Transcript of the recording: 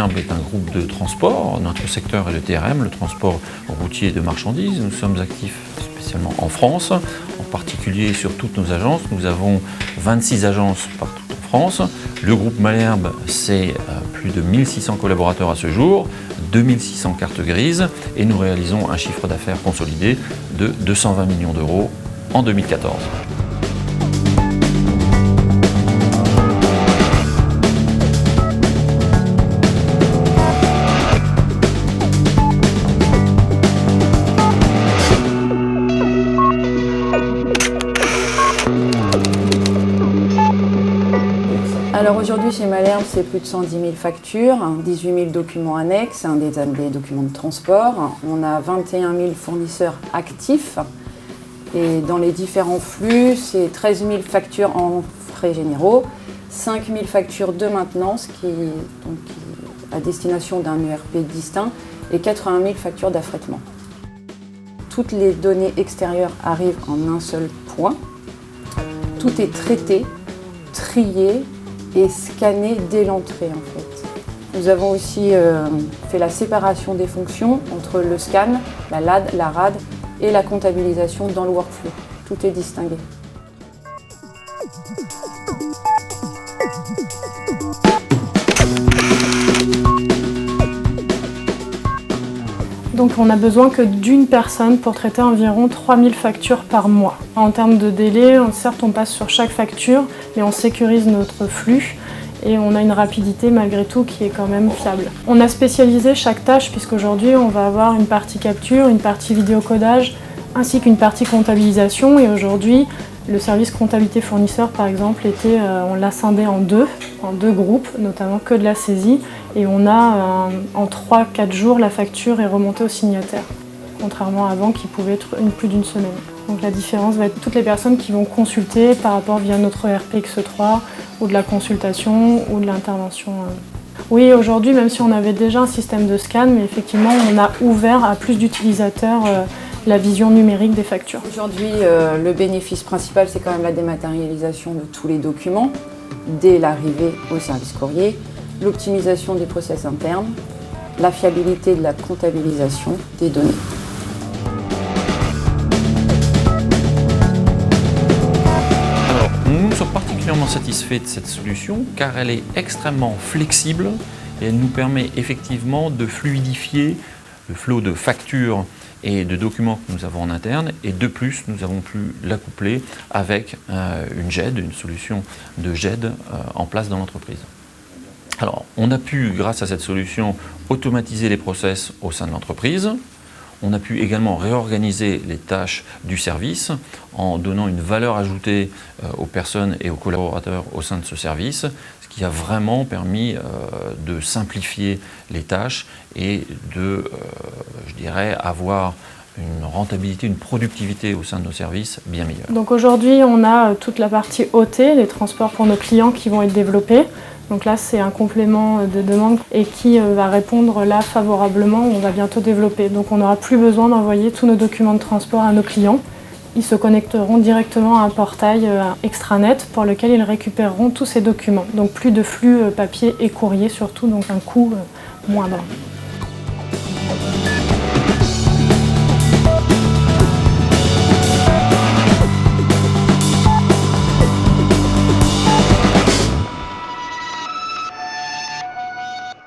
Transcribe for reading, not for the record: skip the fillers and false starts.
Malherbe est un groupe de transport. Notre secteur est le TRM, le transport routier de marchandises. Nous sommes actifs spécialement en France, en particulier sur toutes nos agences. Nous avons 26 agences partout en France. Le groupe Malherbe, c'est plus de 1600 collaborateurs à ce jour, 2600 cartes grises et nous réalisons un chiffre d'affaires consolidé de 220 millions d'euros en 2014. Alors aujourd'hui chez Malherbe, c'est plus de 110 000 factures, 18 000 documents annexes, des documents de transport. On a 21 000 fournisseurs actifs et dans les différents flux, c'est 13 000 factures en frais généraux, 5 000 factures de maintenance qui à destination d'un ERP distinct et 80 000 factures d'affrètement. Toutes les données extérieures arrivent en un seul point. Tout est traité, trié et scanné dès l'entrée en fait. Nous avons aussi fait la séparation des fonctions entre le scan, la LAD, la RAD et la comptabilisation dans le workflow. Tout est distingué. Donc on n'a besoin que d'une personne pour traiter environ 3000 factures par mois. En termes de délai, certes on passe sur chaque facture, mais on sécurise notre flux et on a une rapidité malgré tout qui est quand même fiable. On a spécialisé chaque tâche puisqu'aujourd'hui on va avoir une partie capture, une partie vidéocodage, ainsi qu'une partie comptabilisation et aujourd'hui le service comptabilité fournisseur par exemple on l'a scindé en deux groupes, notamment que de la saisie et on a en 3-4 jours la facture est remontée au signataire, contrairement à avant qui pouvait être plus d'une semaine. Donc la différence va être toutes les personnes qui vont consulter par rapport via notre ERP X3 ou de la consultation ou de l'intervention. Oui, aujourd'hui, même si on avait déjà un système de scan, mais effectivement on a ouvert à plus d'utilisateurs la vision numérique des factures. Aujourd'hui, le bénéfice principal, c'est quand même la dématérialisation de tous les documents dès l'arrivée au service courrier, l'optimisation des process internes, la fiabilité de la comptabilisation des données. Alors, nous sommes particulièrement satisfaits de cette solution car elle est extrêmement flexible et elle nous permet effectivement de fluidifier le flot de factures et de documents que nous avons en interne et de plus nous avons pu l'accoupler avec une GED, une solution de GED en place dans l'entreprise. Alors on a pu, grâce à cette solution, automatiser les process au sein de l'entreprise. On a pu également réorganiser les tâches du service en donnant une valeur ajoutée aux personnes et aux collaborateurs au sein de ce service, ce qui a vraiment permis de simplifier les tâches et de, je dirais, avoir une rentabilité, une productivité au sein de nos services bien meilleure. Donc aujourd'hui, on a toute la partie OT, les transports pour nos clients qui vont être développés. Donc là, c'est un complément de demande et qui va répondre là favorablement, on va bientôt développer. Donc on n'aura plus besoin d'envoyer tous nos documents de transport à nos clients. Ils se connecteront directement à un portail extranet pour lequel ils récupéreront tous ces documents. Donc plus de flux papier et courrier surtout, donc un coût moindre.